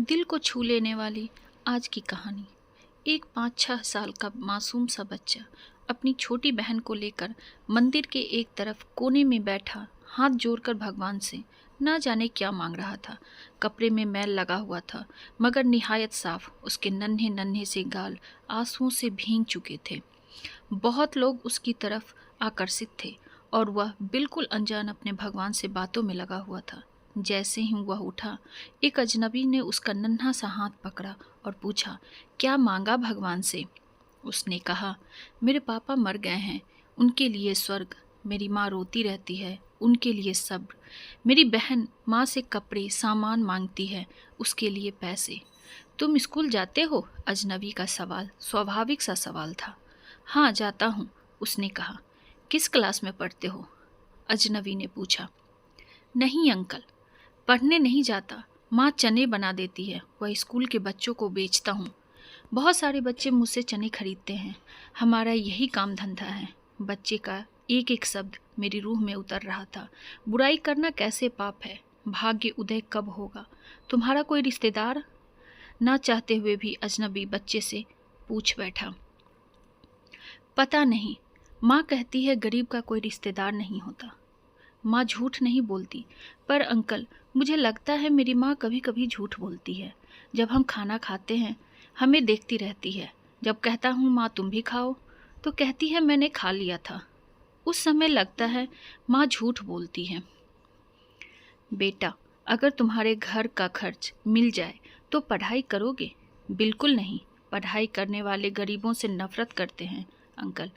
दिल को छू लेने वाली आज की कहानी। एक 5-6 साल का मासूम सा बच्चा अपनी छोटी बहन को लेकर मंदिर के एक तरफ कोने में बैठा हाथ जोड़कर भगवान से ना जाने क्या मांग रहा था। कपड़े में मैल लगा हुआ था मगर निहायत साफ। उसके नन्हे नन्हे से गाल आंसुओं से भीग चुके थे। बहुत लोग उसकी तरफ आकर्षित थे और वह बिल्कुल अनजान अपने भगवान से बातों में लगा हुआ था। जैसे ही वह उठा, एक अजनबी ने उसका नन्हा सा हाथ पकड़ा और पूछा, क्या मांगा भगवान से? उसने कहा, मेरे पापा मर गए हैं, उनके लिए स्वर्ग। मेरी माँ रोती रहती है, उनके लिए सब्र। मेरी बहन माँ से कपड़े सामान मांगती है, उसके लिए पैसे। तुम स्कूल जाते हो? अजनबी का सवाल स्वाभाविक सा सवाल था। हाँ जाता हूँ, उसने कहा। किस क्लास में पढ़ते हो? अजनबी ने पूछा। नहीं अंकल, पढ़ने नहीं जाता। माँ चने बना देती है, वह स्कूल के बच्चों को बेचता हूँ। बहुत सारे बच्चे मुझसे चने खरीदते हैं, हमारा यही काम धंधा है। बच्चे का एक एक शब्द मेरी रूह में उतर रहा था। बुराई करना कैसे पाप है? भाग्य उदय कब होगा? तुम्हारा कोई रिश्तेदार? ना चाहते हुए भी अजनबी बच्चे से पूछ बैठा। पता नहीं, माँ कहती है गरीब का कोई रिश्तेदार नहीं होता। माँ झूठ नहीं बोलती, पर अंकल मुझे लगता है मेरी माँ कभी कभी झूठ बोलती है। जब हम खाना खाते हैं हमें देखती रहती है। जब कहता हूँ माँ तुम भी खाओ, तो कहती है मैंने खा लिया था। उस समय लगता है माँ झूठ बोलती है। बेटा, अगर तुम्हारे घर का खर्च मिल जाए तो पढ़ाई करोगे? बिल्कुल नहीं, पढ़ाई करने वाले गरीबों से नफरत करते हैं अंकल।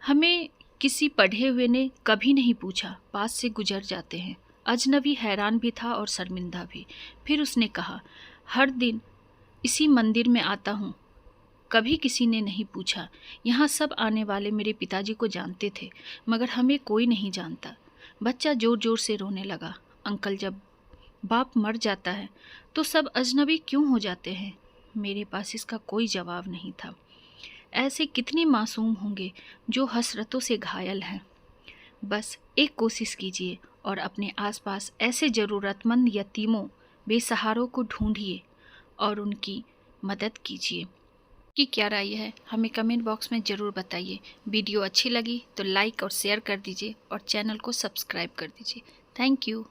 हमें किसी पढ़े हुए ने कभी नहीं पूछा, पास से गुजर जाते हैं। अजनबी हैरान भी था और शर्मिंदा भी। फिर उसने कहा, हर दिन इसी मंदिर में आता हूँ, कभी किसी ने नहीं पूछा। यहाँ सब आने वाले मेरे पिताजी को जानते थे, मगर हमें कोई नहीं जानता। बच्चा जोर जोर से रोने लगा। अंकल, जब बाप मर जाता है तो सब अजनबी क्यों हो जाते हैं? मेरे पास इसका कोई जवाब नहीं था। ऐसे कितने मासूम होंगे जो हसरतों से घायल हैं। बस एक कोशिश कीजिए और अपने आसपास ऐसे ज़रूरतमंद यतीमों, बेसहारों को ढूंढिए और उनकी मदद कीजिए। कि क्या राय है हमें कमेंट बॉक्स में ज़रूर बताइए। वीडियो अच्छी लगी तो लाइक और शेयर कर दीजिए और चैनल को सब्सक्राइब कर दीजिए। Thank you.